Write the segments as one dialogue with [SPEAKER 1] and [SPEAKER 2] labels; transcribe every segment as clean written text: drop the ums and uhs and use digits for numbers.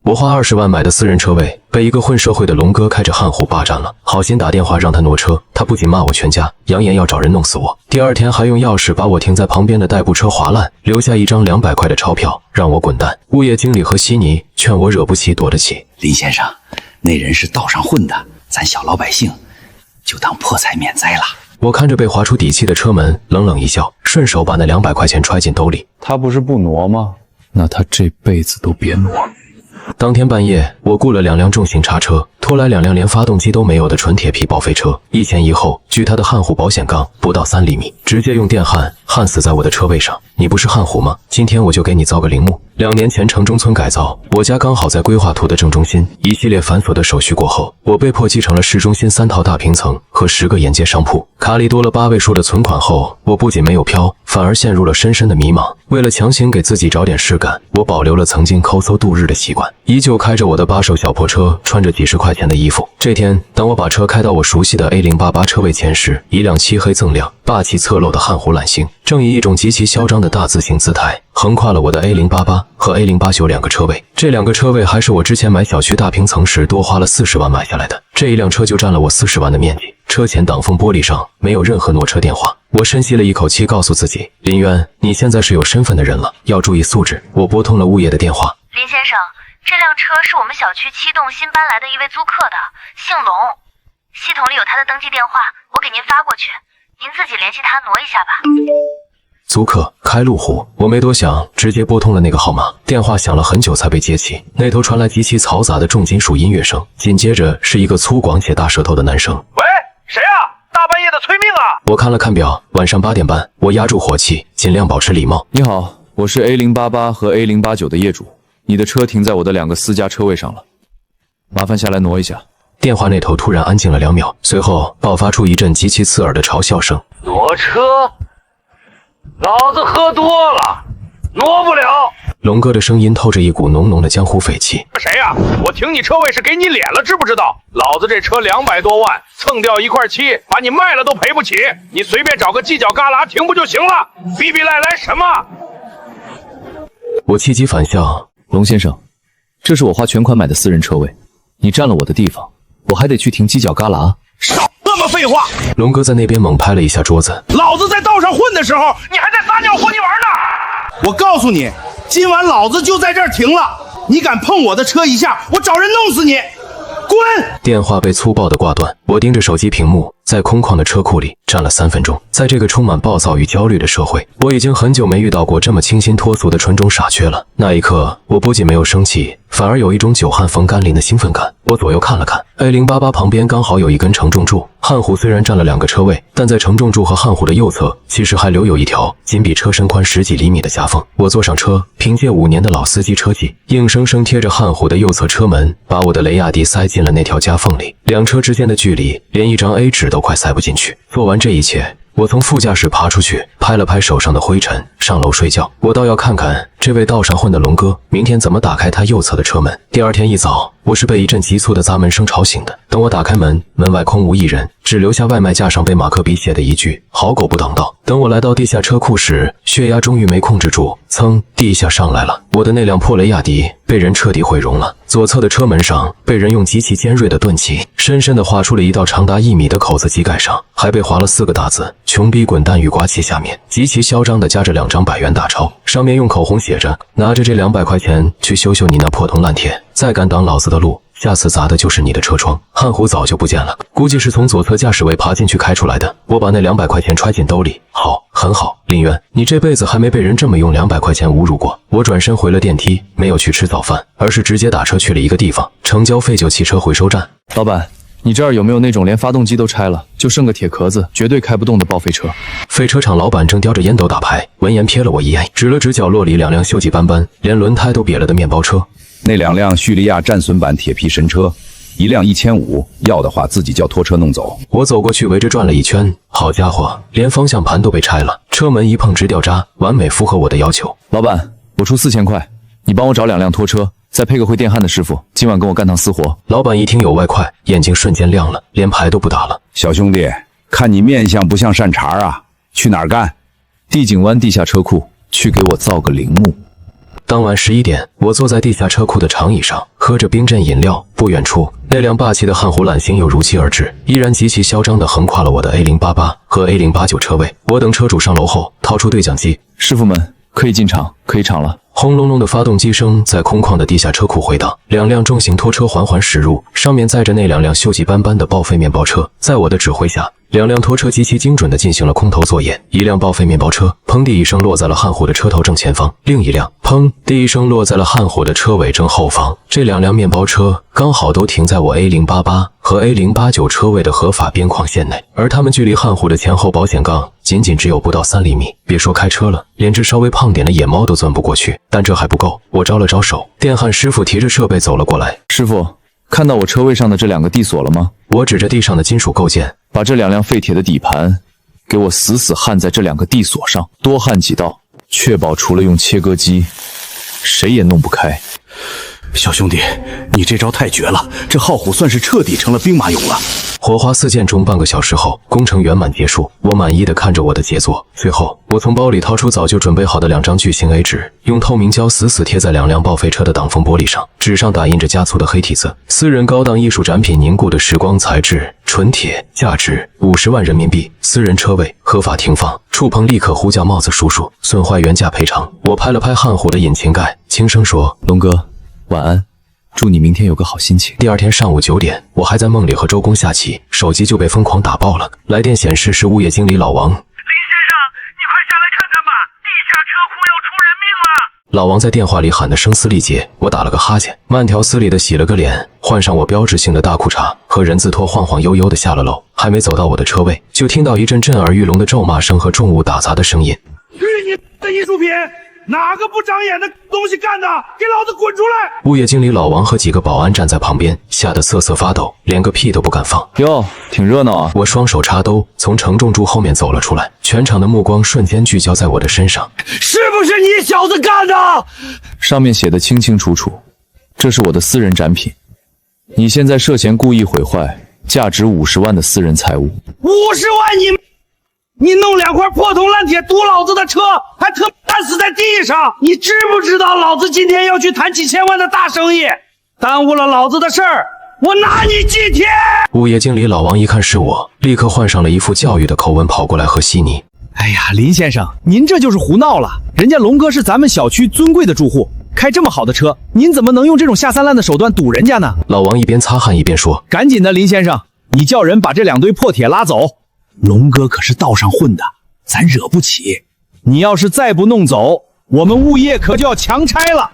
[SPEAKER 1] 我花20万买的私人车位被一个混社会的龙哥开着悍虎霸占了，好心打电话让他挪车，他不仅骂我全家，扬言要找人弄死我。第二天还用钥匙把我停在旁边的代步车划烂，留下一张200块的钞票，让我滚蛋。物业经理和悉尼劝我惹不起躲得起。
[SPEAKER 2] 林先生，那人是道上混的，咱小老百姓就当破财免灾了。
[SPEAKER 1] 我看着被划出底气的车门，冷冷一笑，顺手把那200块钱揣进兜里。
[SPEAKER 3] 他不是不挪吗？那他这辈子都别挪。
[SPEAKER 1] 当天半夜，我雇了2辆重型叉车，拖来2辆连发动机都没有的纯铁皮报废车，一前一后，锯他的悍虎保险杠不到3厘米，直接用电焊焊死在我的车位上。你不是悍虎吗？今天我就给你造个陵墓。2年前城中村改造，我家刚好在规划图的正中心，一系列繁琐的手续过后，我被迫继承了市中心3套大平层和10个沿街商铺。卡里多了8位数的存款后，我不仅没有飘，反而陷入了深深的迷茫。为了强行给自己找点事干，我保留了曾经抠搜度日的习惯，依旧开着我的8手小破车，穿着几十块钱的衣服。这天，当我把车开到我熟悉的 A088 车位前时，一辆漆黑锃亮、霸气侧漏的悍虎揽星，正以一种极其嚣张的大字形姿态横跨了我的 A088 和 A089 2个车位。这2个车位还是我之前买小区大平层时多花了40万买下来的，这一辆车就占了我40万的面积。车前挡风玻璃上没有任何挪车电话。我深吸了一口气，告诉自己，林渊，你现在是有身份的人了，要注意素质。我拨通了物业的电话。
[SPEAKER 4] 林先生，这辆车是我们小区7栋新搬来的一位租客的，姓龙，系统里有他的登记电话，我给您发过去，您自己联系他挪一下吧。
[SPEAKER 1] 租客开路虎，我没多想，直接拨通了那个号码。电话响了很久才被接起，那头传来极其嘈杂的重金属音乐声，紧接着是一个粗犷且大舌头的男声。
[SPEAKER 5] 喂，谁啊？大半夜的催命啊！
[SPEAKER 1] 我看了看表，晚上8点半。我压住火气，尽量保持礼貌。
[SPEAKER 3] 你好，我是 A088 和 A089 的业主，你的车停在我的2个私家车位上了，麻烦下来挪一下。
[SPEAKER 1] 电话那头突然安静了2秒，随后爆发出一阵极其刺耳的嘲笑声。
[SPEAKER 5] 挪车？老子喝多了，挪不了。
[SPEAKER 1] 龙哥的声音透着一股浓浓的江湖匪气。
[SPEAKER 5] 谁呀？我停你车位是给你脸了，知不知道？老子这车200多万，蹭掉1块漆，把你卖了都赔不起。你随便找个犄角旮旯停不就行了？逼逼赖赖什么？
[SPEAKER 1] 我气急反笑。
[SPEAKER 3] 龙先生，这是我花全款买的私人车位，你占了我的地方，我还得去停犄角旮旯。
[SPEAKER 5] 少那么废话！
[SPEAKER 1] 龙哥在那边猛拍了一下桌子。
[SPEAKER 5] 老子在道上混的时候，你还在撒尿和泥玩呢！
[SPEAKER 6] 我告诉你，今晚老子就在这儿停了，你敢碰我的车一下，我找人弄死你！滚！
[SPEAKER 1] 电话被粗暴地挂断。我盯着手机屏幕，在空旷的车库里站了3分钟。在这个充满暴躁与焦虑的社会，我已经很久没遇到过这么清新脱俗的纯种傻缺了。那一刻，我不仅没有生气，反而有一种久旱逢甘霖的兴奋感。我左右看了看 ，A088 旁边刚好有一根承重柱。悍虎虽然占了2个车位，但在承重柱和悍虎的右侧，其实还留有一条仅比车身宽10几厘米的夹缝。我坐上车，凭借5年的老司机车技，硬生生贴着悍虎的右侧车门，把我的雷亚迪塞进了那条夹缝里。2车之间的距离，连一张 A 纸都快塞不进去。做完这一切，我从副驾驶爬出去，拍了拍手上的灰尘，上楼睡觉。我倒要看看这位道上混的龙哥明天怎么打开他右侧的车门。第二天一早，我是被一阵急促的砸门声吵醒的。等我打开门，门外空无一人，只留下外卖架上被马克笔写的一句“好狗不挡道”。等我来到地下车库时，血压终于没控制住，噌地一下上来了。我的那辆破雷亚迪被人彻底毁容了，左侧的车门上被人用极其尖锐的钝器深深地划出了一道长达1米的口子，机盖上还被划了4个大字“穷逼滚蛋”。雨刮器下面极其嚣张地夹着2张100元大钞，上面用口红写着：“拿着这200块钱去修修你那破铜烂铁，再敢挡老子的路，下次砸的就是你的车窗。”悍虎早就不见了，估计是从左侧驾驶位爬进去开出来的。我把那200块钱揣进兜里。好，很好，林渊，你这辈子还没被人这么用200块钱侮辱过。我转身回了电梯，没有去吃早饭，而是直接打车去了一个地方——城郊废旧汽车回收站。
[SPEAKER 3] 老板，你这儿有没有那种连发动机都拆了，就剩个铁壳子，绝对开不动的报废车？
[SPEAKER 1] 废车厂老板正叼着烟斗打牌，闻言瞥了我一眼，指了指角落里2辆锈迹斑斑、连轮胎都瘪了的面包车。
[SPEAKER 2] 那2辆叙利亚战损版铁皮神车，1辆1500，要的话自己叫拖车弄走。
[SPEAKER 1] 我走过去围着转了一圈，好家伙，连方向盘都被拆了，车门一碰直掉渣，完美符合我的要求。
[SPEAKER 3] 老板，我出4000块，你帮我找2辆拖车，再配个会电焊的师傅，今晚跟我干趟私活。
[SPEAKER 1] 老板一听有外快，眼睛瞬间亮了，连牌都不打了。
[SPEAKER 2] 小兄弟，看你面相不像善茬啊，去哪儿干？
[SPEAKER 3] 地景湾地下车库，去给我造个陵墓。
[SPEAKER 1] 当晚11点，我坐在地下车库的长椅上，喝着冰镇饮料。不远处，那辆霸气的汉湖揽星又如期而至，依然极其嚣张地横跨了我的 A088和 A089车位。我等车主上楼后，掏出对讲机，
[SPEAKER 3] 师傅们可以进场，可以场了。
[SPEAKER 1] 轰隆隆的发动机声在空旷的地下车库回荡，两辆重型拖车缓缓驶入，上面载着那两辆锈迹斑斑的报废面包车。在我的指挥下，两辆拖车极其精准地进行了空投作业。一辆报废面包车砰地一声落在了汉虎的车头正前方，另一辆砰地一声落在了汉虎的车尾正后方。这两辆面包车刚好都停在我 A088和 A089车位的合法边框线内，而它们距离汉虎的前后保险杠仅只有不到3厘米。别说开车了，连只稍微胖点的野猫都钻不过去。但这还不够，我招了招手，电焊师傅提着设备走了过来。
[SPEAKER 3] 师傅，看到我车位上的这2个地锁了吗？
[SPEAKER 1] 我指着地上的金属构件，
[SPEAKER 3] 把这2辆废铁的底盘给我死死焊在这2个地锁上，多焊几道，确保除了用切割机，谁也弄不开。
[SPEAKER 6] 小兄弟，你这招太绝了，这浩虎算是彻底成了兵马俑了。
[SPEAKER 1] 火花四溅中，半个小时后，工程圆满结束。我满意的看着我的杰作。随后，我从包里掏出早就准备好的2张巨型 A 纸，用透明胶死死贴在2辆报废车的挡风玻璃上，纸上打印着加粗的黑体字：私人高档艺术展品凝固的时光材质，纯铁，价值50万人民币，私人车位，合法停放，触碰立刻呼叫帽子叔叔，损坏原价赔偿。我拍了拍汉虎的引擎盖，轻声说：
[SPEAKER 3] 龙哥，晚安。祝你明天有个好心情。
[SPEAKER 1] 第二天上午9点，我还在梦里和周公下棋，手机就被疯狂打爆了。来电显示是物业经理老王。林先
[SPEAKER 5] 生，你快下来看看吧，地下车库要出人命了！
[SPEAKER 1] 老王在电话里喊得声嘶力竭，我打了个哈欠，慢条斯理地洗了个脸，换上我标志性的大裤衩和人字拖，晃晃悠悠地下了楼。还没走到我的车位，就听到一阵震耳欲聋的咒骂声和重物打砸的声音。
[SPEAKER 6] 去你的艺术品！哪个不长眼的东西干的？给老子滚出来！
[SPEAKER 1] 物业经理老王和几个保安站在旁边，吓得瑟瑟发抖，连个屁都不敢放。
[SPEAKER 3] 哟，挺热闹啊！
[SPEAKER 1] 我双手插兜，从承重柱后面走了出来，全场的目光瞬间聚焦在我的身上。
[SPEAKER 6] 是不是你小子干的？
[SPEAKER 3] 上面写的清清楚楚，这是我的私人展品，你现在涉嫌故意毁坏价值50万的私人财物。
[SPEAKER 6] 50万你弄2块破铜烂铁堵老子的车，还他妈死在地上！你知不知道老子今天要去谈几千万的大生意？耽误了老子的事儿，我拿你几天！
[SPEAKER 1] 物业经理老王一看是我，立刻换上了一副教育的口吻，跑过来和稀泥。
[SPEAKER 7] 哎呀，林先生，您这就是胡闹了！人家龙哥是咱们小区尊贵的住户，开这么好的车，您怎么能用这种下三滥的手段堵人家呢？
[SPEAKER 1] 老王一边擦汗一边说：
[SPEAKER 7] 赶紧的，林先生，你叫人把这2堆破铁拉走。龙哥可是道上混的，咱惹不起。你要是再不弄走，我们物业可就要强拆了。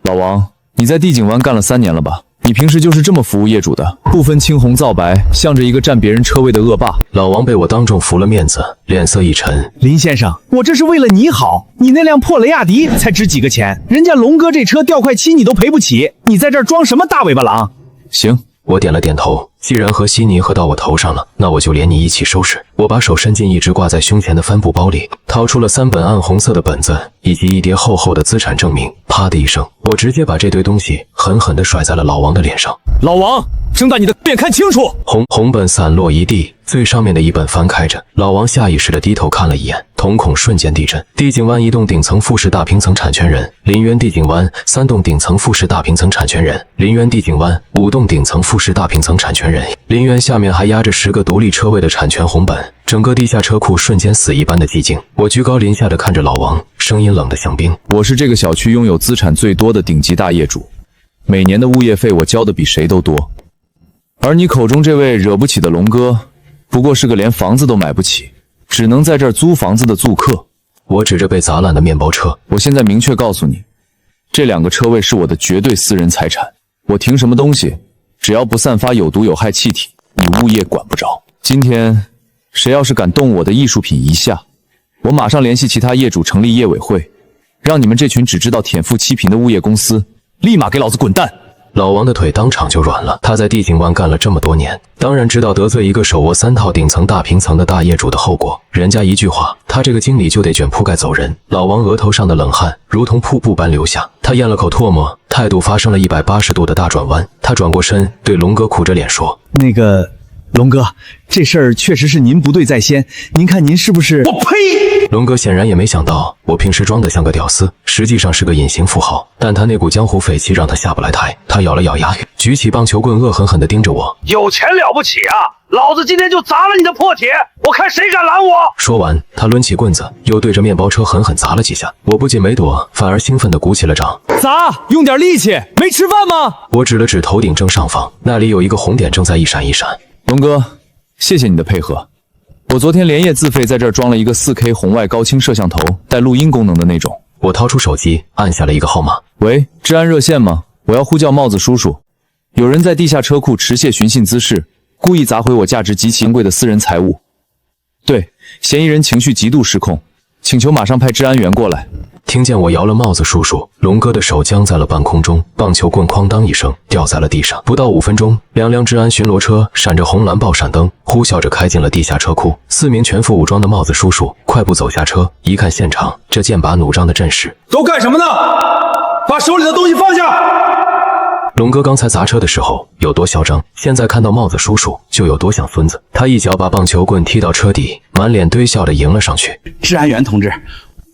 [SPEAKER 3] 老王，你在地景湾干了3年了吧？你平时就是这么服务业主的，不分青红皂白，向着一个占别人车位的恶霸。
[SPEAKER 1] 老王被我当众服了面子，脸色一沉。
[SPEAKER 7] 林先生，我这是为了你好，你那辆破雷亚迪才值几个钱，人家龙哥这车掉块漆你都赔不起，你在这儿装什么大尾巴狼？
[SPEAKER 3] 行，
[SPEAKER 1] 我点了点头。既然和稀泥合到我头上了，那我就连你一起收拾。我把手伸进一直挂在胸前的帆布包里，掏出了3本暗红色的本子以及一叠厚厚的资产证明。啪的一声，我直接把这堆东西狠狠地甩在了老王的脸上。
[SPEAKER 7] 老王，睁大你的眼看清楚！
[SPEAKER 1] 红本散落一地，最上面的一本翻开着。老王下意识地低头看了一眼，瞳孔瞬间地震。地景湾1栋顶层复式大平层产权人林渊，地景湾3栋顶层复式大平层产权人林渊，地景湾5栋顶层复式大平层产权人林渊，下面还压着10个独立车位的产权红本。整个地下车库瞬间死一般的寂静。我居高临下地看着老王，声音冷得像冰。
[SPEAKER 3] 我是这个小区拥有资产最多的顶级大业主，每年的物业费我交的比谁都多。而你口中这位惹不起的龙哥，不过是个连房子都买不起，只能在这儿租房子的租客。
[SPEAKER 1] 我指着被砸烂的面包车，
[SPEAKER 3] 我现在明确告诉你，这2个车位是我的绝对私人财产，我停什么东西，只要不散发有毒有害气体，你物业管不着。今天谁要是敢动我的艺术品一下，我马上联系其他业主成立业委会，让你们这群只知道舔富欺贫的物业公司立马给老子滚蛋！
[SPEAKER 1] 老王的腿当场就软了。他在地景湾干了这么多年，当然知道得罪一个手握3套顶层大平层的大业主的后果。人家一句话，他这个经理就得卷铺盖走人。老王额头上的冷汗如同瀑布般流下，他咽了口唾沫，态度发生了180度的大转弯。他转过身，对龙哥苦着脸说：
[SPEAKER 7] 龙哥，这事儿确实是您不对在先，您看您是不是？
[SPEAKER 6] 我呸！
[SPEAKER 1] 龙哥显然也没想到，我平时装得像个屌丝，实际上是个隐形富豪。但他那股江湖匪气让他下不来台。他咬了咬牙，举起棒球棍，恶狠狠地盯着我。
[SPEAKER 6] 有钱了不起啊！老子今天就砸了你的破铁，我看谁敢拦我！
[SPEAKER 1] 说完，他抡起棍子，又对着面包车狠狠砸了几下。我不仅没躲，反而兴奋地鼓起了掌。
[SPEAKER 7] 砸，用点力气！没吃饭吗？
[SPEAKER 1] 我指了指头顶正上方，那里有一个红点正在一闪一闪。
[SPEAKER 3] 龙哥，谢谢你的配合。我昨天连夜自费在这儿装了一个 4K 红外高清摄像头，带录音功能的那种。
[SPEAKER 1] 我掏出手机，按下了一个号码。
[SPEAKER 3] 喂，治安热线吗？我要呼叫帽子叔叔。有人在地下车库持械寻衅滋事，故意砸毁我价值极其昂贵的私人财物。对，嫌疑人情绪极度失控，请求马上派治安员过来。
[SPEAKER 1] 听见我摇了帽子叔叔，龙哥的手僵在了半空中，棒球棍哐当一声掉在了地上。不到5分钟，两辆治安巡逻车闪着红蓝爆闪灯，呼啸着开进了地下车库。4名全副武装的帽子叔叔快步走下车，一看现场，这剑拔弩张的阵势，
[SPEAKER 7] 都干什么呢？把手里的东西放下！
[SPEAKER 1] 龙哥刚才砸车的时候有多嚣张，现在看到帽子叔叔就有多像孙子。他一脚把棒球棍踢到车底，满脸堆笑地迎了上去。
[SPEAKER 8] 治安员同志，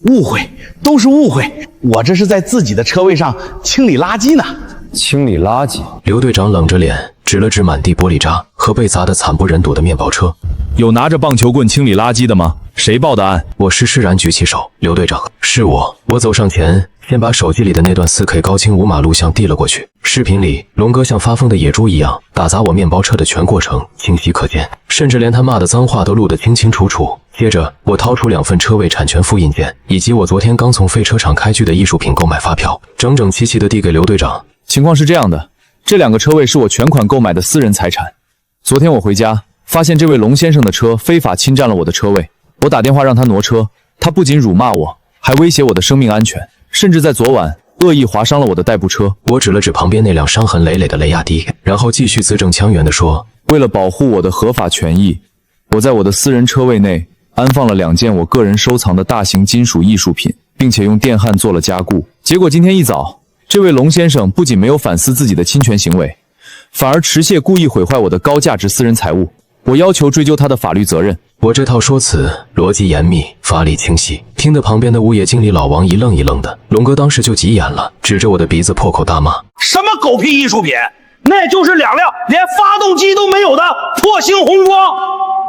[SPEAKER 8] 误会，都是误会，我这是在自己的车位上清理垃圾呢。
[SPEAKER 3] 清理垃圾？
[SPEAKER 1] 刘队长冷着脸指了指满地玻璃渣和被砸得惨不忍睹的面包车。
[SPEAKER 7] 有拿着棒球棍清理垃圾的吗？谁报的案？
[SPEAKER 1] 我施然举起手，刘队长，是我。我走上前，先把手机里的那段 4K 高清无码录像递了过去。视频里，龙哥像发疯的野猪一样打砸我面包车的全过程清晰可见，甚至连他骂的脏话都录得清清楚楚。接着，我掏出2份车位产权复印件，以及我昨天刚从废车厂开具的艺术品购买发票，整整齐齐地递给刘队长。
[SPEAKER 3] 情况是这样的，这2个车位是我全款购买的私人财产。昨天我回家，发现这位龙先生的车非法侵占了我的车位，我打电话让他挪车，他不仅辱骂我，还威胁我的生命安全，甚至在昨晚恶意划伤了我的代步车。
[SPEAKER 1] 我指了指旁边那辆伤痕累累的雷亚迪，然后继续字正腔圆地说，
[SPEAKER 3] 为了保护我的合法权益，我在我的私人车位内安放了2件我个人收藏的大型金属艺术品，并且用电焊做了加固。结果今天一早，这位龙先生不仅没有反思自己的侵权行为，反而持械故意毁坏我的高价值私人财物，我要求追究他的法律责任。
[SPEAKER 1] 我这套说辞逻辑严密，法理清晰，听得旁边的物业经理老王一愣一愣的。龙哥当时就急眼了，指着我的鼻子破口大骂：
[SPEAKER 6] 什么狗屁艺术品，那就是2辆连发动机都没有的破星红光，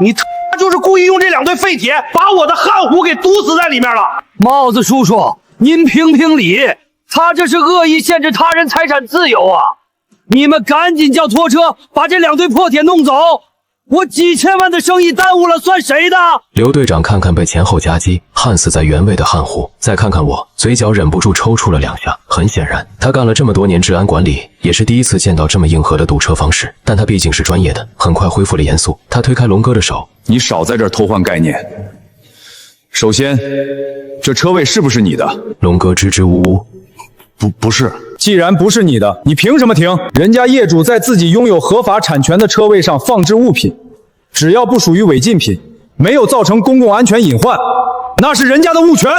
[SPEAKER 6] 你就是故意用这2对废铁把我的焊糊给堵死在里面了。
[SPEAKER 9] 帽子叔叔，您评评理，他这是恶意限制他人财产自由啊！你们赶紧叫拖车把这2对破铁弄走，我几千万的生意耽误了算谁的？
[SPEAKER 1] 刘队长看看被前后夹击焊死在原位的焊糊，再看看我，嘴角忍不住抽搐了2下。很显然，他干了这么多年治安管理，也是第一次见到这么硬核的堵车方式。但他毕竟是专业的，很快恢复了严肃。他推开龙哥的手，
[SPEAKER 2] 你少在这儿偷换概念。首先，这车位是不是你的？
[SPEAKER 1] 龙哥支支吾吾，
[SPEAKER 8] 不是。
[SPEAKER 7] 既然不是你的，你凭什么停？人家业主在自己拥有合法产权的车位上放置物品，只要不属于违禁品，没有造成公共安全隐患，那是人家的物权，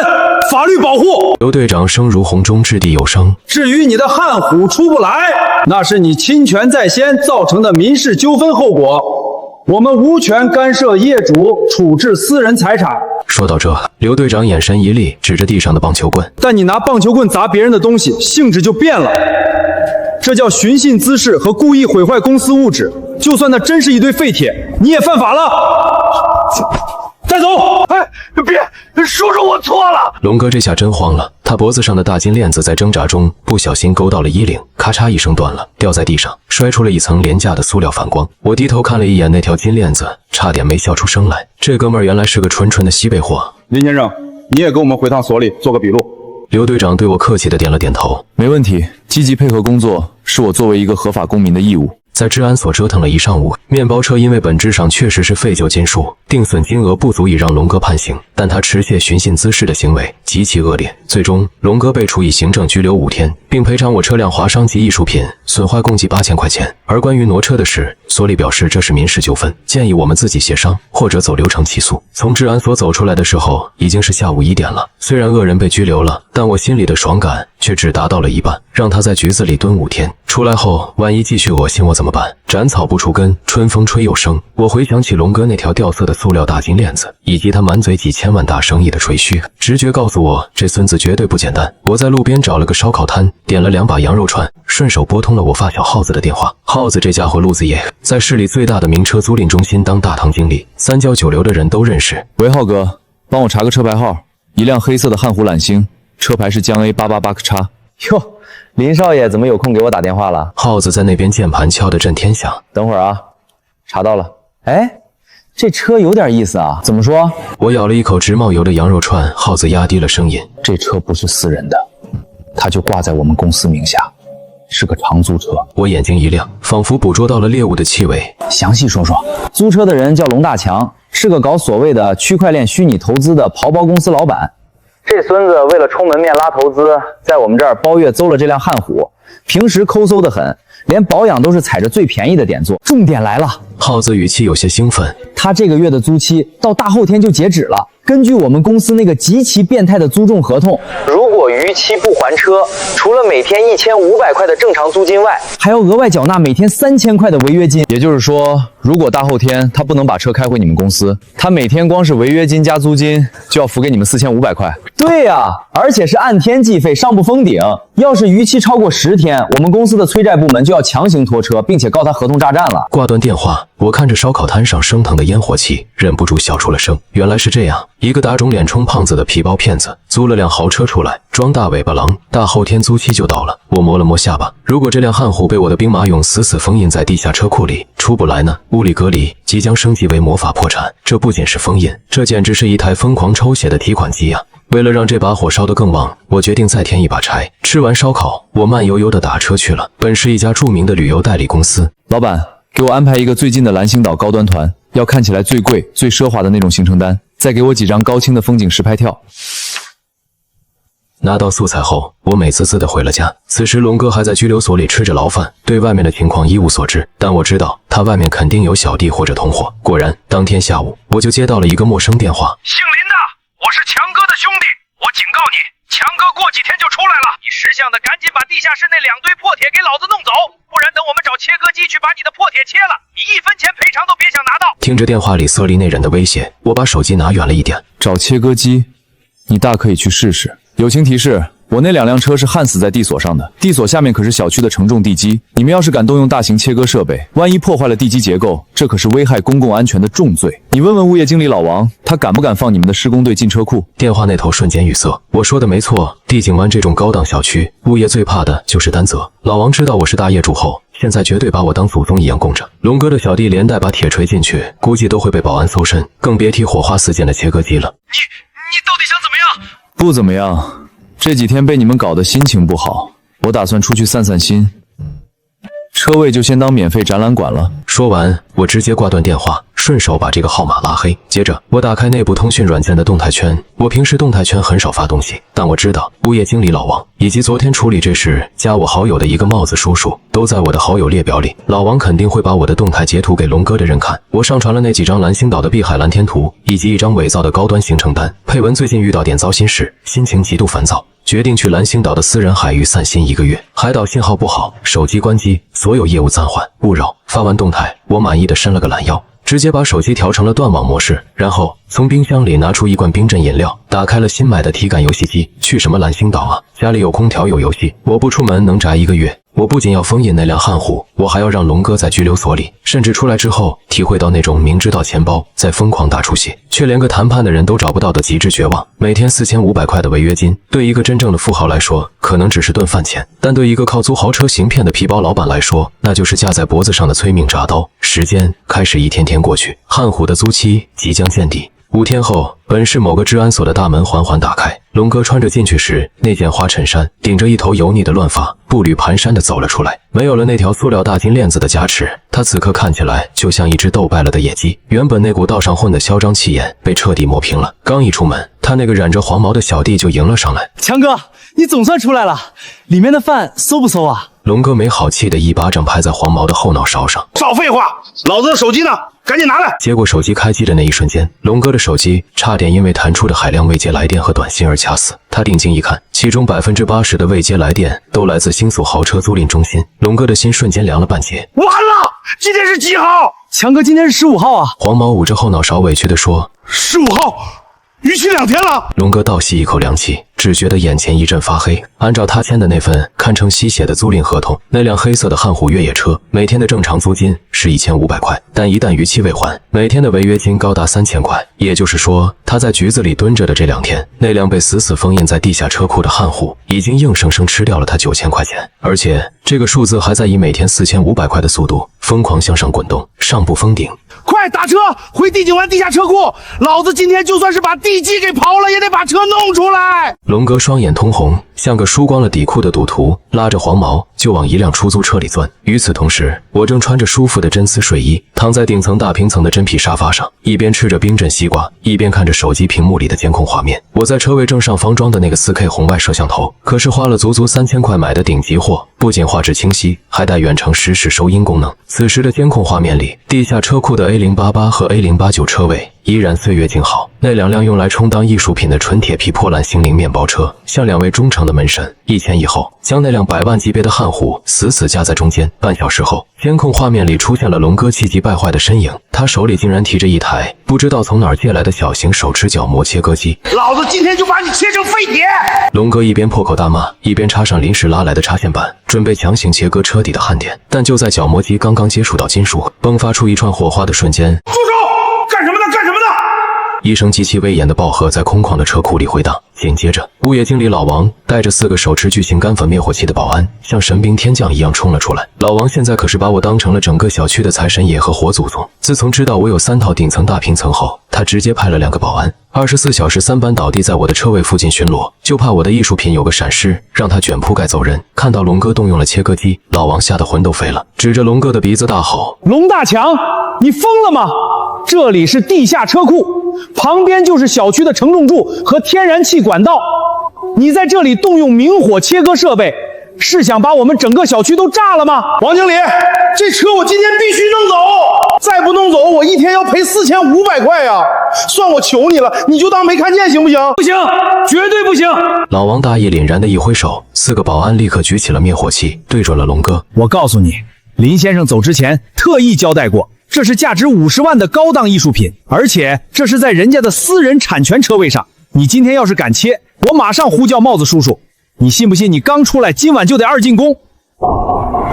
[SPEAKER 7] 法律保护。
[SPEAKER 1] 刘队长声如洪钟，掷地有声。
[SPEAKER 7] 至于你的焊糊出不来，那是你侵权在先造成的民事纠纷后果，我们无权干涉业主处置私人财产。
[SPEAKER 1] 说到这，刘队长眼神一厉，指着地上的棒球棍。
[SPEAKER 7] 但你拿棒球棍砸别人的东西，性质就变了，这叫寻衅滋事和故意毁坏公司物质。就算那真是一堆废铁，你也犯法了。带走！
[SPEAKER 6] 哎，别，叔叔，我错了。
[SPEAKER 1] 龙哥这下真慌了，他脖子上的大金链子在挣扎中不小心勾到了衣领，咔嚓一声断了，掉在地上，摔出了一层廉价的塑料反光。我低头看了一眼那条金链子，差点没笑出声来。这哥们儿原来是个纯纯的西北货。
[SPEAKER 8] 林先生，你也跟我们回趟所里做个笔录。
[SPEAKER 1] 刘队长对我客气地点了点头，
[SPEAKER 3] 没问题，积极配合工作是我作为一个合法公民的义务。
[SPEAKER 1] 在治安所折腾了一上午，面包车因为本质上确实是废旧金属，定损金额不足以让龙哥判刑，但他持械寻衅滋事的行为极其恶劣，最终龙哥被处以行政拘留5天，并赔偿我车辆划伤及艺术品损坏共计8000块钱。而关于挪车的事，所里表示这是民事纠纷，建议我们自己协商或者走流程起诉。从治安所走出来的时候已经是下午1点了，虽然恶人被拘留了，但我心里的爽感却只达到了一半。让他在局子里蹲5天，出来后万一继续恶心我怎么办？斩草不除根，春风吹又生。我回想起龙哥那条掉色的塑料大金链子，以及他满嘴几千万大生意的吹嘘，直觉告诉我这孙子绝对不简单。我在路边找了个烧烤摊，点了2把羊肉串，顺手拨通了我发小耗子的电话。耗子这家伙路子野，在市里最大的名车租赁中心当大堂经理，三教九流的人都认识。
[SPEAKER 3] 喂，浩哥，帮我查个车牌号，一辆黑色的汉虎揽星，车牌是江 A888X。
[SPEAKER 10] 哟，林少爷怎么有空给我打电话了？
[SPEAKER 1] 耗子在那边键盘敲得震天响。
[SPEAKER 10] 等会儿啊，查到了。哎，这车有点意思啊，怎么说？
[SPEAKER 1] 我咬了一口直冒油的羊肉串，耗子压低了声音：
[SPEAKER 2] 这车不是私人的，它就挂在我们公司名下，是个长租车。
[SPEAKER 1] 我眼睛一亮，仿佛捕捉到了猎物的气味。
[SPEAKER 10] 详细说说。租车的人叫龙大强，是个搞所谓的区块链虚拟投资的刨包公司老板。这孙子为了充门面拉投资，在我们这儿包月租了这辆汉虎，平时抠搜得很，连保养都是踩着最便宜的点做。重点来了，
[SPEAKER 1] 耗子语气有些兴奋，
[SPEAKER 10] 他这个月的租期到大后天就截止了。根据我们公司那个极其变态的租仲合同，如果逾期不还车，除了每天1500块的正常租金外，还要额外缴纳每天3000块的违约金。
[SPEAKER 3] 也就是说，如果大后天他不能把车开回你们公司，他每天光是违约金加租金就要付给你们4500块。
[SPEAKER 10] 对呀，而且是按天计费，上不封顶。要是逾期超过10天，我们公司的催债部门就要强行拖车，并且告他合同诈占了。
[SPEAKER 1] 挂断电话，我看着烧烤摊上升腾的烟火气，忍不住笑出了声。原来是这样，一个打肿脸充胖子的皮包骗子，租了辆豪车出来，装大尾巴狼，大后天租期就到了。我摸了摸下巴，如果这辆汉虎被我的兵马俑死死封印在地下车库里，出不来呢？物理隔离即将升级为魔法破产，这不仅是封印，这简直是一台疯狂抽血的提款机啊！为了让这把火烧得更旺，我决定再添一把柴。吃完烧烤，我慢悠悠地打车去了。本是一家著名的旅游代理公司。
[SPEAKER 3] 老板，给我安排一个最近的蓝星岛高端团，要看起来最贵、最奢华的那种行程单，再给我几张高清的风景实拍跳。
[SPEAKER 1] 拿到素材后，我美滋滋地回了家。此时龙哥还在拘留所里吃着牢饭，对外面的情况一无所知。但我知道他外面肯定有小弟或者同伙。果然，当天下午我就接到了一个陌生电话。
[SPEAKER 5] 姓林的，我是强哥的兄弟，我警告你，强哥过几天就出来了，你识相的赶紧把地下室那2堆破铁给老子弄走，不然等我们找切割机去把你的破铁切了，你1分钱赔偿都别想拿到。
[SPEAKER 1] 听着电话里色厉内荏的威胁，我把手机拿远了一点。
[SPEAKER 3] 找切割机，你大可以去试试。友情提示，我那2辆车是焊死在地锁上的，地锁下面可是小区的承重地基，你们要是敢动用大型切割设备，万一破坏了地基结构，这可是危害公共安全的重罪。你问问物业经理老王，他敢不敢放你们的施工队进车库？
[SPEAKER 1] 电话那头瞬间语塞，我说的没错，地景湾这种高档小区，物业最怕的就是担责。老王知道我是大业主后，现在绝对把我当祖宗一样供着。龙哥的小弟连带把铁锤进去，估计都会被保安搜身，更别提火花4溅的切割机了。
[SPEAKER 5] 你到底想怎么样？
[SPEAKER 3] 不怎么样，这几天被你们搞得心情不好，我打算出去散散心。车位就先当免费展览馆了。
[SPEAKER 1] 说完，我直接挂断电话，顺手把这个号码拉黑。接着，我打开内部通讯软件的动态圈。我平时动态圈很少发东西，但我知道物业经理老王以及昨天处理这事加我好友的一个帽子叔叔都在我的好友列表里。老王肯定会把我的动态截图给龙哥的人看。我上传了那几张蓝星岛的碧海蓝天图，以及一张伪造的高端行程单，配文最近遇到点糟心事，心情极度烦躁，决定去蓝星岛的私人海域散心1个月。海岛信号不好，手机关机，所有业务暂缓，勿扰。发完动态，我满意的伸了个懒腰，直接把手机调成了断网模式，然后从冰箱里拿出一罐冰镇饮料，打开了新买的体感游戏机。去什么蓝星岛啊？家里有空调有游戏，我不出门能宅1个月。我不仅要封印那辆汉虎，我还要让龙哥在拘留所里，甚至出来之后体会到那种明知道钱包在疯狂大出血，却连个谈判的人都找不到的极致绝望。每天4500块的违约金，对一个真正的富豪来说可能只是顿饭钱，但对一个靠租豪车行骗的皮包老板来说，那就是架在脖子上的催命铡刀。时间开始一天天过去，汉虎的租期即将见底。5天后，本市某个治安所的大门缓缓打开，龙哥穿着进去时那件花衬衫，顶着一头油腻的乱发，步履蹒跚地走了出来。没有了那条塑料大金链子的加持，他此刻看起来就像一只斗败了的野鸡。原本那股道上混的嚣张气焰被彻底磨平了。刚一出门，他那个染着黄毛的小弟就迎了上来：“
[SPEAKER 10] 强哥，你总算出来了，里面的饭馊不馊啊？”
[SPEAKER 1] 龙哥没好气的一巴掌拍在黄毛的后脑勺上。
[SPEAKER 8] 少废话，老子的手机呢？赶紧拿来！
[SPEAKER 1] 接过手机开机的那一瞬间，龙哥的手机差点因为弹出的海量未接来电和短信而掐死。他定睛一看，其中80%的未接来电都来自星宿豪车租赁中心。龙哥的心瞬间凉了半截。
[SPEAKER 8] 完了，今天是几号？
[SPEAKER 9] 强哥，今天是15号啊！
[SPEAKER 1] 黄毛捂着后脑勺委屈地说
[SPEAKER 8] 15号，逾期2天了。
[SPEAKER 1] 龙哥倒吸一口凉气，只觉得眼前一阵发黑。按照他签的那份堪称吸血的租赁合同，那辆黑色的汉虎越野车每天的正常租金是1500块，但一旦逾期未还，每天的违约金高达3000块。也就是说，他在局子里蹲着的这2天，那辆被死死封印在地下车库的汉虎已经硬生生吃掉了他9000块钱，而且这个数字还在以每天4500块的速度疯狂向上滚动，上不封顶。
[SPEAKER 8] 快打车回地景湾地下车库！老子今天就算是把地基给刨了，也得把车弄出来！
[SPEAKER 1] 龙哥双眼通红，像个输光了底裤的赌徒，拉着黄毛就往一辆出租车里钻。与此同时，我正穿着舒服的真丝睡衣，躺在顶层大平层的真皮沙发上，一边吃着冰镇西瓜，一边看着手机屏幕里的监控画面。我在车位正上方装的那个 4K 红外摄像头，可是花了足足3000块买的顶级货，不仅画质清晰，还带远程实时收音功能。此时的监控画面里，地下车库的 A088 和 A089 车位依然岁月静好，那2辆用来充当艺术品的纯铁皮破烂心灵面包车，像2位忠诚的门神，一前一后将那辆100万级别的汉虎死死夹在中间。半小时后，监控画面里出现了龙哥气急败坏的身影，他手里竟然提着一台不知道从哪儿借来的小型手持角膜切割机。
[SPEAKER 8] 老子今天就把你切成废铁！
[SPEAKER 1] 龙哥一边破口大骂，一边插上临时拉来的插线板，准备强行切割车底的焊点。但就在角膜机刚刚接触到金属，迸发出一串火花的瞬间，
[SPEAKER 8] 住手！干什么呢？干什么呢？
[SPEAKER 1] 一声极其威严的爆喝在空旷的车库里回荡，紧接着，物业经理老王带着4个手持巨型干粉灭火器的保安，像神兵天将一样冲了出来。老王现在可是把我当成了整个小区的财神爷和活祖宗。自从知道我有3套顶层大平层后，他直接派了2个保安，24小时3班倒地在我的车位附近巡逻，就怕我的艺术品有个闪失，让他卷铺盖走人。看到龙哥动用了切割机，老王吓得魂都飞了，指着龙哥的鼻子大吼：“
[SPEAKER 7] 龙大强，你疯了吗？这里是地下车库，旁边就是小区的承重柱和天然气管道，你在这里动用明火切割设备，是想把我们整个小区都炸了吗？”
[SPEAKER 8] 王经理，这车我今天必须弄走，再不弄走，我一天要赔4500块呀！算我求你了，你就当没看见行不行？
[SPEAKER 9] 不行，绝对不行！
[SPEAKER 1] 老王大义凛然的一挥手，4个保安立刻举起了灭火器，对准了龙哥。
[SPEAKER 7] 我告诉你，林先生走之前特意交代过，这是价值50万的高档艺术品，而且这是在人家的私人产权车位上。你今天要是敢切，我马上呼叫帽子叔叔。你信不信你刚出来，今晚就得2进宫？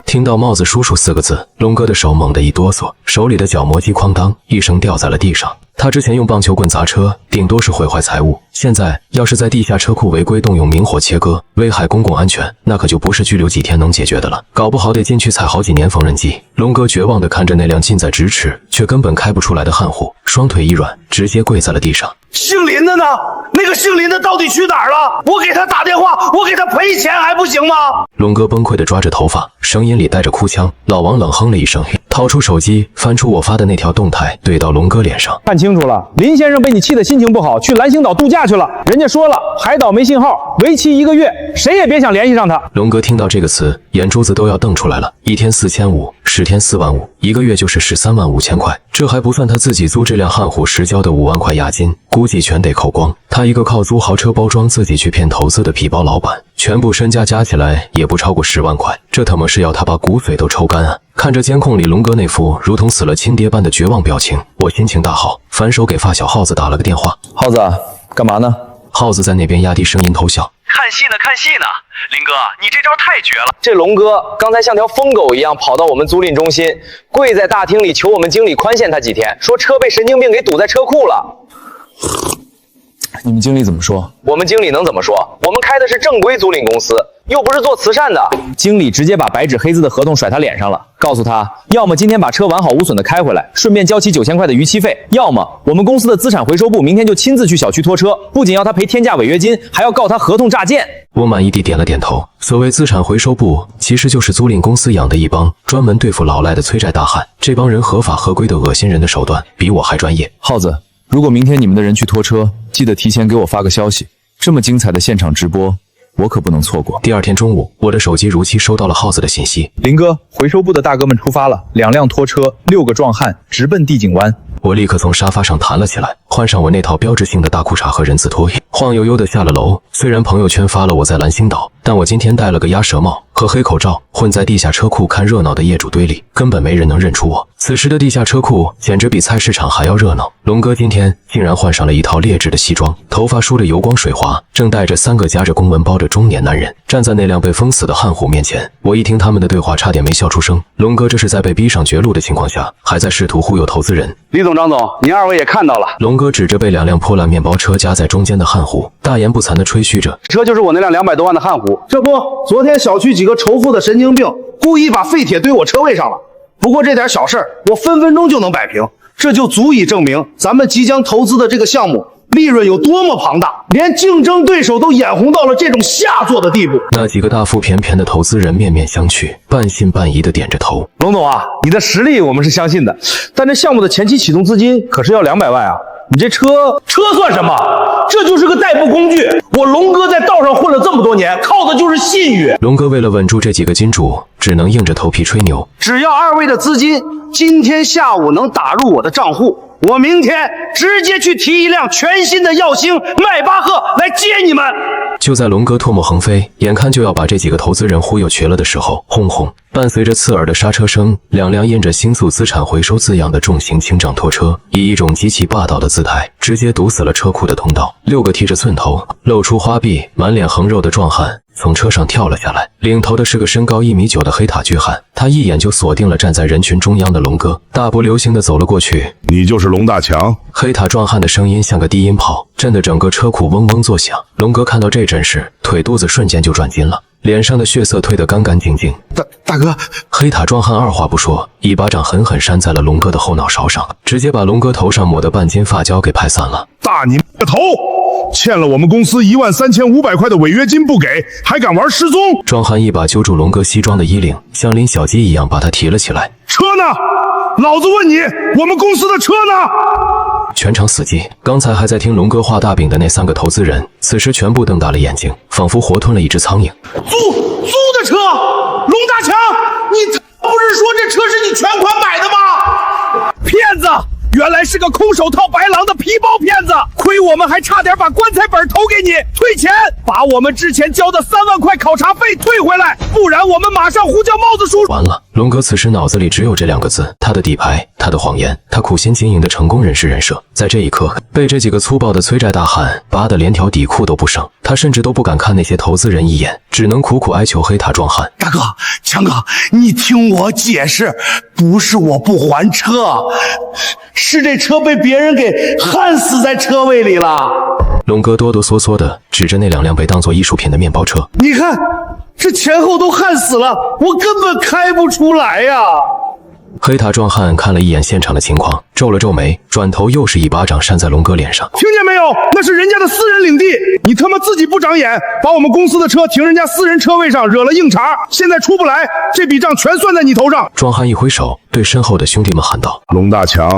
[SPEAKER 1] 听到帽子叔叔4个字，龙哥的手猛地一哆嗦，手里的角膜机哐当一声掉在了地上。他之前用棒球棍砸车，顶多是毁坏财物，现在要是在地下车库违规动用明火切割，危害公共安全，那可就不是拘留几天能解决的了，搞不好得进去踩好几年缝纫机。龙哥绝望地看着那辆近在咫尺却根本开不出来的汉虎，双腿一软，直接跪在了地上。
[SPEAKER 8] 姓林的呢？那个姓林的到底去哪儿了？我给他打电话，我给他赔钱还不行吗？
[SPEAKER 1] 龙哥崩溃地抓着头发，声音里带着哭腔。老王冷哼了一声，掏出手机，翻出我发的那条动态，对到龙哥脸上。
[SPEAKER 7] 看清楚了，林先生被你气得心情不好，去蓝星岛度假去了。人家说了，海岛没信号，为期1个月，谁也别想联系上他。
[SPEAKER 1] 龙哥听到这个词，眼珠子都要瞪出来了。1天4500，10天4万5，一个月就是13万5千块，这还不算他自己租这辆汉虎时交的5万块押金，估计全得扣光。他一个靠租豪车包装自己去骗投资的皮包老板，全部身家加起来也不超过10万块，这他妈是要他把骨髓都抽干啊！看着监控里龙哥那副如同死了亲爹般的绝望表情，我心情大好，反手给发小耗子打了个电话。
[SPEAKER 10] 耗子，干嘛呢？
[SPEAKER 1] 耗子在那边压低声音偷笑。
[SPEAKER 5] 看戏呢，看戏呢，林哥，你这招太绝了！
[SPEAKER 10] 这龙哥刚才像条疯狗一样跑到我们租赁中心，跪在大厅里求我们经理宽限他几天，说车被神经病给堵在车库了。
[SPEAKER 3] 你们经理怎么说？
[SPEAKER 10] 我们经理能怎么说？我们开的是正规租赁公司，又不是做慈善的。经理直接把白纸黑字的合同甩他脸上了，告诉他，要么今天把车完好无损的开回来，顺便交齐9000块的逾期费，要么我们公司的资产回收部明天就亲自去小区拖车，不仅要他赔天价违约金，还要告他合同诈骗。
[SPEAKER 1] 我满意地点了点头。所谓资产回收部，其实就是租赁公司养的一帮专门对付老赖的催债大汉。这帮人合法合规的恶心人的手段，比我还专业。
[SPEAKER 3] 耗子，如果明天你们的人去拖车，记得提前给我发个消息。这么精彩的现场直播，我可不能错过。
[SPEAKER 1] 第二天中午，我的手机如期收到了耗子的信息。
[SPEAKER 7] 林哥，回收部的大哥们出发了，2辆拖车，6个壮汉，直奔地景湾。
[SPEAKER 1] 我立刻从沙发上弹了起来，换上我那套标志性的大裤衩和人字拖，晃悠悠地下了楼。虽然朋友圈发了我在蓝星岛，但我今天戴了个鸭舌帽和黑口罩，混在地下车库看热闹的业主堆里，根本没人能认出我。此时的地下车库简直比菜市场还要热闹。龙哥今天竟然换上了一套劣质的西装，头发梳得油光水滑，正带着3个夹着公文包的中年男人站在那辆被封死的汉虎面前。我一听他们的对话，差点没笑出声。龙哥这是在被逼上绝路的情况下，还在试图忽悠投资人。
[SPEAKER 6] 李总、张总，您2位也看到了。
[SPEAKER 1] 龙哥指着被2辆破烂面包车夹在中间的汉虎，大言不惭地吹嘘着：“
[SPEAKER 6] 车就是我那辆200多万的汉虎。这不，昨天小区几个仇富的神经病故意把废铁堆我车位上了。不过这点小事儿，我分分钟就能摆平，这就足以证明咱们即将投资的这个项目利润有多么庞大，连竞争对手都眼红到了这种下作的地步。”
[SPEAKER 1] 那几个大腹便便的投资人面面相觑，半信半疑地点着头。
[SPEAKER 6] 龙总啊，你的实力我们是相信的，但这项目的前期启动资金可是要200万啊！你这车算什么？这就是个代步工具。我龙哥在道上混了这么多年，靠的就是信誉。
[SPEAKER 1] 龙哥为了稳住这几个金主，只能硬着头皮吹牛。
[SPEAKER 6] 只要2位的资金今天下午能打入我的账户，我明天直接去提一辆全新的耀星迈巴赫来接你们。
[SPEAKER 1] 就在龙哥唾沫横飞，眼看就要把这几个投资人忽悠瘸了的时候，轰轰，伴随着刺耳的刹车声，2辆印着星宿资产回收字样的重型轻账拖车，以一种极其霸道的姿态，直接堵死了车库的通道。6个剃着寸头、露出花臂、满脸横肉的壮汉从车上跳了下来，领头的是个身高1.9米的黑塔巨汉，他一眼就锁定了站在人群中央的龙哥，大步流星地走了过去。
[SPEAKER 11] 你就是龙大强？
[SPEAKER 1] 黑塔壮汉的声音像个低音炮，震得整个车库嗡嗡作响。龙哥看到这阵势，腿肚子瞬间就转筋了，脸上的血色退得干干净净。
[SPEAKER 6] 大哥，
[SPEAKER 1] 黑塔壮汉二话不说，一巴掌狠狠扇在了龙哥的后脑勺上，直接把龙哥头上抹的半斤发胶给拍散了。
[SPEAKER 11] 大你个头！欠了我们公司13500块的违约金不给，还敢玩失踪！
[SPEAKER 1] 壮汉一把揪住龙哥西装的衣领，像拎小鸡一样把他提了起来。
[SPEAKER 11] 车呢？老子问你，我们公司的车呢？
[SPEAKER 1] 全场死寂。刚才还在听龙哥画大饼的那3个投资人，此时全部瞪大了眼睛，仿佛活吞了一只苍蝇。
[SPEAKER 6] 租的车，龙大强，你不是说这车是你全款买的吗？
[SPEAKER 5] 骗子！原来是个空手套白狼的皮包骗子，亏我们还差点把棺材本投给你，退钱，把我们之前交的3万块考察费退回来，不然我们马上呼叫帽子叔。
[SPEAKER 1] 完了，龙哥此时脑子里只有这2个字：他的底牌，他的谎言，他苦心经营的成功人士人设，在这一刻被这几个粗暴的催债大汉扒得连条底裤都不剩，他甚至都不敢看那些投资人一眼，只能苦苦哀求黑塔壮汉：
[SPEAKER 6] 大哥，强哥，你听我解释，不是我不还车，是这车被别人给焊死在车位里了。
[SPEAKER 1] 龙哥哆哆嗦嗦地指着那2辆被当作艺术品的面包车，
[SPEAKER 6] 你看，这前后都焊死了，我根本开不出来呀！
[SPEAKER 1] 黑塔壮汉看了一眼现场的情况，皱了皱眉，转头又是一巴掌扇在龙哥脸上。
[SPEAKER 11] 听见没有？那是人家的私人领地，你他妈自己不长眼，把我们公司的车停人家私人车位上，惹了硬茬，现在出不来，这笔账全算在你头上。
[SPEAKER 1] 壮汉一挥手，对身后的兄弟们喊道：
[SPEAKER 11] 龙大强，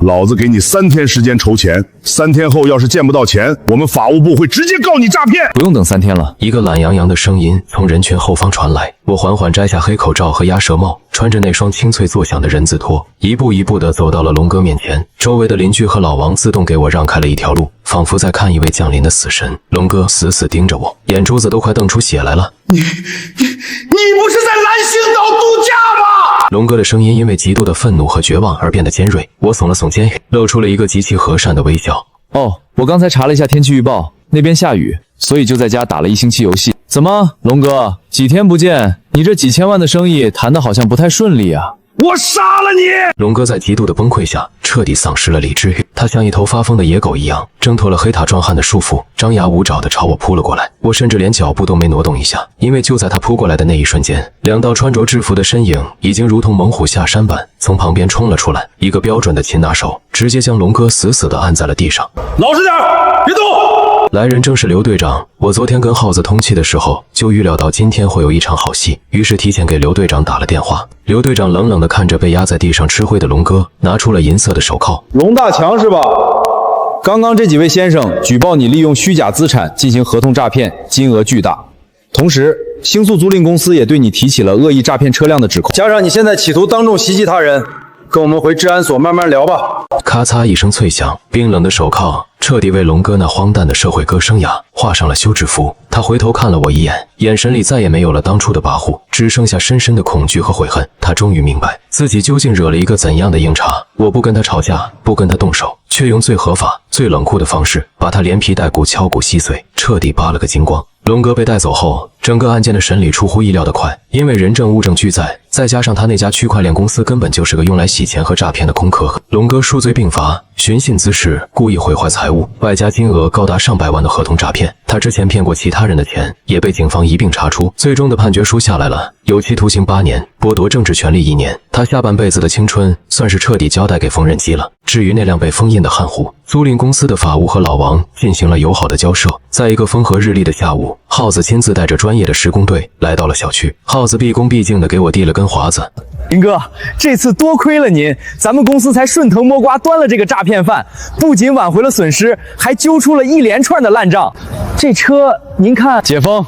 [SPEAKER 11] 老子给你3天时间筹钱，3天后要是见不到钱，我们法务部会直接告你诈骗。
[SPEAKER 3] 不用等3天了。
[SPEAKER 1] 一个懒洋洋的声音从人群后方传来，我缓缓摘下黑口罩和鸭舌帽，穿着那双清脆作响的人字拖，一步一步地走到了龙哥面前。周围的邻居和老王自动给我让开了一条路，仿佛在看一位降临的死神。龙哥死死盯着我，眼珠子都快瞪出血来了。
[SPEAKER 6] 你不是在蓝星岛度假吗？
[SPEAKER 1] 龙哥的声音因为极度的愤怒和绝望而变得尖锐，我耸了耸肩，露出了一个极其和善的微笑。
[SPEAKER 3] 哦，我刚才查了一下天气预报，那边下雨，所以就在家打了1星期游戏。怎么，龙哥，几天不见，你这几千万的生意谈得好像不太顺利啊？
[SPEAKER 6] 我杀了你！
[SPEAKER 1] 龙哥在极度的崩溃下彻底丧失了理智，他像一头发疯的野狗一样挣脱了黑塔壮汉的束缚，张牙舞爪地朝我扑了过来。我甚至连脚步都没挪动一下，因为就在他扑过来的那一瞬间，2道穿着制服的身影已经如同猛虎下山般从旁边冲了出来，一个标准的擒拿手直接将龙哥死死地按在了地上。
[SPEAKER 6] 老实点，别动！
[SPEAKER 1] 来人正是刘队长。我昨天跟耗子通气的时候就预料到今天会有一场好戏，于是提前给刘队长打了电话。刘队长冷冷地看着被压在地上吃灰的龙哥，拿出了银色的手铐。
[SPEAKER 7] 龙大强是吧？刚刚这几位先生举报你利用虚假资产进行合同诈骗，金额巨大，同时，星宿租赁公司也对你提起了恶意诈骗车辆的指控，加上你现在企图当众袭击他人，跟我们回治安所慢慢聊吧。
[SPEAKER 1] 咔嚓一声脆响，冰冷的手铐彻底为龙哥那荒诞的社会哥生涯画上了休止符。他回头看了我一眼，眼神里再也没有了当初的跋扈，只剩下深深的恐惧和悔恨。他终于明白自己究竟惹了一个怎样的硬茬。我不跟他吵架，不跟他动手，却用最合法、最冷酷的方式把他连皮带骨、敲骨吸碎，彻底扒了个精光。龙哥被带走后，整个案件的审理出乎意料的快，因为人证物证俱在，再加上他那家区块链公司根本就是个用来洗钱和诈骗的空壳。龙哥数罪并罚，寻衅滋事，故意毁坏财物，外加金额高达上百万的合同诈骗。他之前骗过其他人的钱，也被警方一并查出。最终的判决书下来了，有期徒刑8年，剥夺政治权利1年。他下半辈子的青春算是彻底交代给缝纫机了。至于那辆被封印的汉湖，租赁公司的法务和老王进行了友好的交涉。在一个风和日丽的下午，耗子亲自带着专业的施工队来到了小区。耗子毕恭毕敬地给我递了根华子。
[SPEAKER 10] 林哥，这次多亏了您，咱们公司才顺藤摸瓜端了这个诈骗犯，不仅挽回了损失，还揪出了一连串的烂账。这车您看，
[SPEAKER 3] 解封。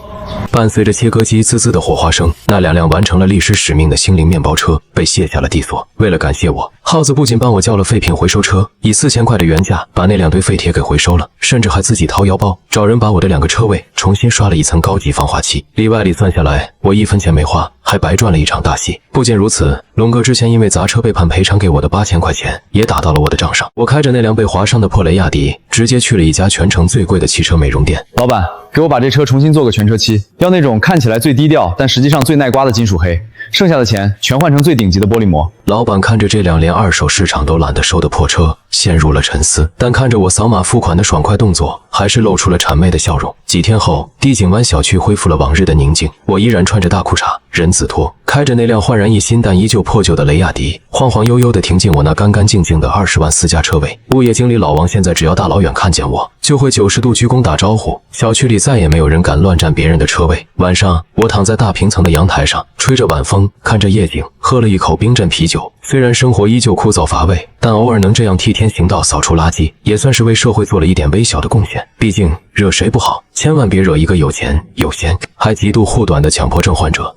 [SPEAKER 1] 伴随着切割机滋滋的火花声，那2辆完成了历史使命的心灵面包车被卸下了地锁。为了感谢我，耗子不仅帮我叫了废品回收车，以4000块的原价把那2堆废铁给回收了，甚至还自己掏腰包找人把我的2个车位重新刷了一层高级防滑漆。里外里算下来，我1分钱没花，还白赚了一场大戏。不仅如此，龙哥之前因为砸车被判赔偿给我的8000块钱也打到了我的账上。我开着那辆被划伤的破雷亚迪，直接去了一家全城最贵的汽车美容店。
[SPEAKER 3] 老板，给我把这车重新做个全车漆，要那种看起来最低调，但实际上最耐刮的金属黑。剩下的钱全换成最顶级的玻璃膜。
[SPEAKER 1] 老板看着这辆连二手市场都懒得收的破车，陷入了沉思，但看着我扫码付款的爽快动作，还是露出了谄媚的笑容。几天后，帝景湾小区恢复了往日的宁静，我依然穿着大裤衩、人字拖，开着那辆焕然一新但依旧破旧的雷亚迪，晃晃悠悠地停进我那干干净净的20万私家车位。物业经理老王现在只要大老远看见我，就会90度鞠躬打招呼，小区里再也没有人敢乱占别人的车位。晚上，我躺在大平层的阳台上，吹着晚风，看着夜景，喝了一口冰镇啤酒。虽然生活依旧枯燥乏味，但偶尔能这样替天行道扫除垃圾，也算是为社会做了一点微小的贡献。毕竟惹谁不好，千万别惹一个有钱有闲还极度护短的强迫症患者。